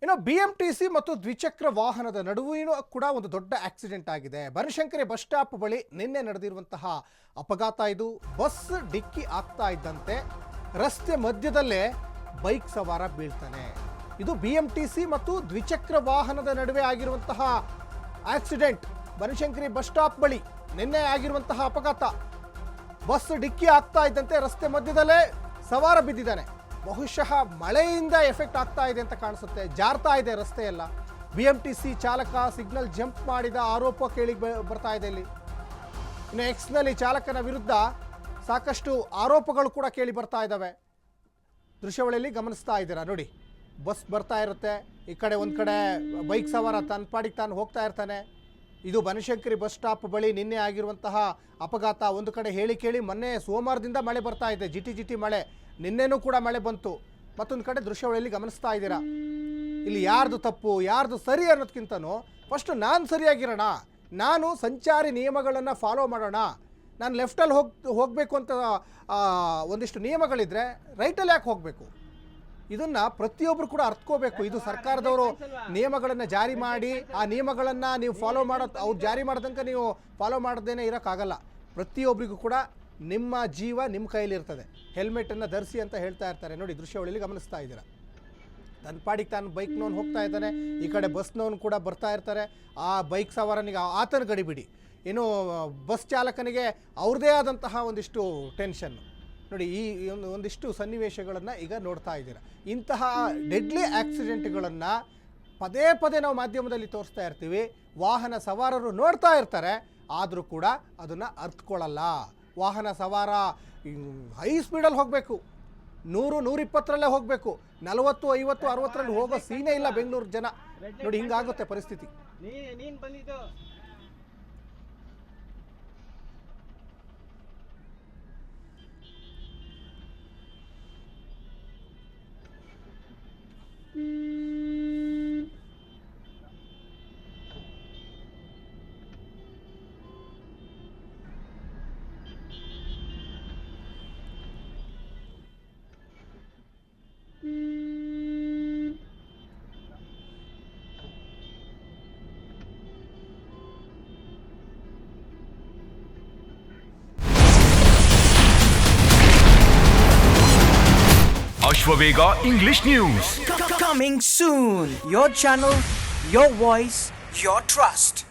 ಇನ್ನು BMTC ಮತ್ತು ದ್ವಿಚಕ್ರ ವಾಹನದ ನಡುವಿನೂ ಕೂಡ ಒಂದು ದೊಡ್ಡ ಆಕ್ಸಿಡೆಂಟ್ ಆಗಿದೆ. ಬನಶಂಕರಿ ಬಸ್ ಸ್ಟಾಪ್ ಬಳಿ ನಿನ್ನೆ ನಡೆದಿರುವಂತಹ ಅಪಘಾತ ಇದು. ಬಸ್ ಡಿಕ್ಕಿ ಆಗ್ತಾ ಇದ್ದಂತೆ ರಸ್ತೆ ಮಧ್ಯದಲ್ಲೇ ಬೈಕ್ ಸವಾರ ಬೀಳ್ತಾನೆ. ಇದು BMTC ಮತ್ತು ದ್ವಿಚಕ್ರ ವಾಹನದ ನಡುವೆ ಆಗಿರುವಂತಹ ಆಕ್ಸಿಡೆಂಟ್. ಬನಶಂಕರಿ ಬಸ್ ಸ್ಟಾಪ್ ಬಳಿ ನಿನ್ನೆ ಆಗಿರುವಂತಹ ಅಪಘಾತ. ಬಸ್ ಡಿಕ್ಕಿ ಆಗ್ತಾ ಇದ್ದಂತೆ ರಸ್ತೆ ಮಧ್ಯದಲ್ಲೇ ಸವಾರ ಬಿದ್ದಿದ್ದಾನೆ. ಬಹುಶಃ ಮಳೆಯಿಂದ ಎಫೆಕ್ಟ್ ಆಗ್ತಾ ಇದೆ ಅಂತ ಕಾಣಿಸುತ್ತೆ. ಜಾರ್ತಾ ಇದೆ ರಸ್ತೆ ಎಲ್ಲ. BMTC ಚಾಲಕ ಸಿಗ್ನಲ್ ಜಂಪ್ ಮಾಡಿದ ಆರೋಪ ಕೇಳಿ ಬರ್ತಾ ಇದೆ ಇಲ್ಲಿ. ಇನ್ನು ಎಕ್ಸ್ನಲ್ಲಿ ಚಾಲಕನ ವಿರುದ್ಧ ಸಾಕಷ್ಟು ಆರೋಪಗಳು ಕೂಡ ಕೇಳಿ ಬರ್ತಾ ಇದ್ದಾವೆ. ದೃಶ್ಯಾವಳಿಯಲ್ಲಿ ಗಮನಿಸ್ತಾ ಇದ್ದೀರಾ ನೋಡಿ. ಬಸ್ ಬರ್ತಾ ಇರುತ್ತೆ, ಈ ಕಡೆ ಒಂದು ಕಡೆ ಬೈಕ್ ಸವಾರ ತನ್ನ ಪಾಡಿಗೆ ತಾನು ಹೋಗ್ತಾ ಇರ್ತಾನೆ. ಇದು ಬನಶಂಕರಿ ಬಸ್ ಸ್ಟಾಪ್ ಬಳಿ ನಿನ್ನೆ ಆಗಿರುವಂತಹ ಅಪಘಾತ. ಒಂದು ಕಡೆ ಹೇಳಿ ಕೇಳಿ ಮೊನ್ನೆ ಸೋಮವಾರದಿಂದ ಮಳೆ ಬರ್ತಾ ಇದೆ, ಜಿಟಿ ಮಳೆ. ನಿನ್ನೆನೂ ಕೂಡ ಮಳೆ ಬಂತು. ಮತ್ತೊಂದು ಕಡೆ ದೃಶ್ಯಾವಳಿಯಲ್ಲಿ ಗಮನಿಸ್ತಾ ಇದ್ದೀರಾ. ಇಲ್ಲಿ ಯಾರ್ದು ತಪ್ಪು ಯಾರ್ದು ಸರಿ ಅನ್ನೋದಕ್ಕಿಂತನೂ ಫಸ್ಟ್ ನಾನು ಸರಿಯಾಗಿರೋಣ, ನಾನು ಸಂಚಾರಿ ನಿಯಮಗಳನ್ನು ಫಾಲೋ ಮಾಡೋಣ. ನಾನು ಲೆಫ್ಟಲ್ಲಿ ಹೋಗಬೇಕು ಅಂತ ಒಂದಿಷ್ಟು ನಿಯಮಗಳಿದ್ರೆ ರೈಟಲ್ಲಿ ಯಾಕೆ ಹೋಗಬೇಕು? ಇದನ್ನು ಪ್ರತಿಯೊಬ್ಬರು ಕೂಡ ಅರ್ಥಕೋಬೇಕು. ಇದು ಸರ್ಕಾರದವರು ನಿಯಮಗಳನ್ನು ಜಾರಿ ಮಾಡಿ ಆ ನಿಯಮಗಳನ್ನು ನೀವು ಫಾಲೋ ಅವ್ರು ಜಾರಿ ಮಾಡೋದಂಕ ನೀವು ಫಾಲೋ ಮಾಡದೇನೆ ಇರೋಕ್ಕಾಗಲ್ಲ. ಪ್ರತಿಯೊಬ್ಬರಿಗೂ ಕೂಡ ನಿಮ್ಮ ಜೀವ ನಿಮ್ಮ ಕೈಲಿರ್ತದೆ. ಹೆಲ್ಮೆಟನ್ನು ಧರಿಸಿ ಅಂತ ಹೇಳ್ತಾ ಇರ್ತಾರೆ ನೋಡಿ. ದೃಶ್ಯಾವಳಿಯಲ್ಲಿ ಗಮನಿಸ್ತಾ ಇದ್ದೀರಾ. ತನ್ನ ಪಾಡಿಗೆ ತಾನು ಬೈಕ್ನವನು ಹೋಗ್ತಾ ಇದ್ದಾನೆ, ಈ ಕಡೆ ಬಸ್ನವನು ಕೂಡ ಬರ್ತಾ ಇರ್ತಾರೆ. ಆ ಬೈಕ್ ಸವಾರನಿಗೆ ಆತನ ಗಡಿಬಿಡಿ, ಇನ್ನು ಬಸ್ ಚಾಲಕನಿಗೆ ಅವ್ರದ್ದೇ ಆದಂತಹ ಒಂದಿಷ್ಟು ಟೆನ್ಷನ್ನು ನೋಡಿ. ಈ ಒಂದಿಷ್ಟು ಸನ್ನಿವೇಶಗಳನ್ನು ಈಗ ನೋಡ್ತಾ ಇದ್ದೀರಾ. ಇಂತಹ ಡೆಡ್ಲಿ ಆಕ್ಸಿಡೆಂಟ್ಗಳನ್ನು ಪದೇ ಪದೇ ನಾವು ಮಾಧ್ಯಮದಲ್ಲಿ ತೋರಿಸ್ತಾ ಇರ್ತೀವಿ. ವಾಹನ ಸವಾರರು ನೋಡ್ತಾ ಇರ್ತಾರೆ, ಆದರೂ ಕೂಡ ಅದನ್ನು ಅರ್ಥಕೊಳ್ಳಲ್ಲ. ವಾಹನ ಸವಾರ ಹೈ ಸ್ಪೀಡಲ್ಲಿ ಹೋಗಬೇಕು, 100-120ರಲ್ಲೇ ಹೋಗಬೇಕು. 40-50-60ರಲ್ಲಿ ಹೋಗೋ ಸೀನೇ ಇಲ್ಲ ಬೆಂಗಳೂರು ಜನ ನೋಡಿ. ಹಿಂಗಾಗುತ್ತೆ ಪರಿಸ್ಥಿತಿ. Ashwavega English News. Coming soon. Your channel, your voice, your trust.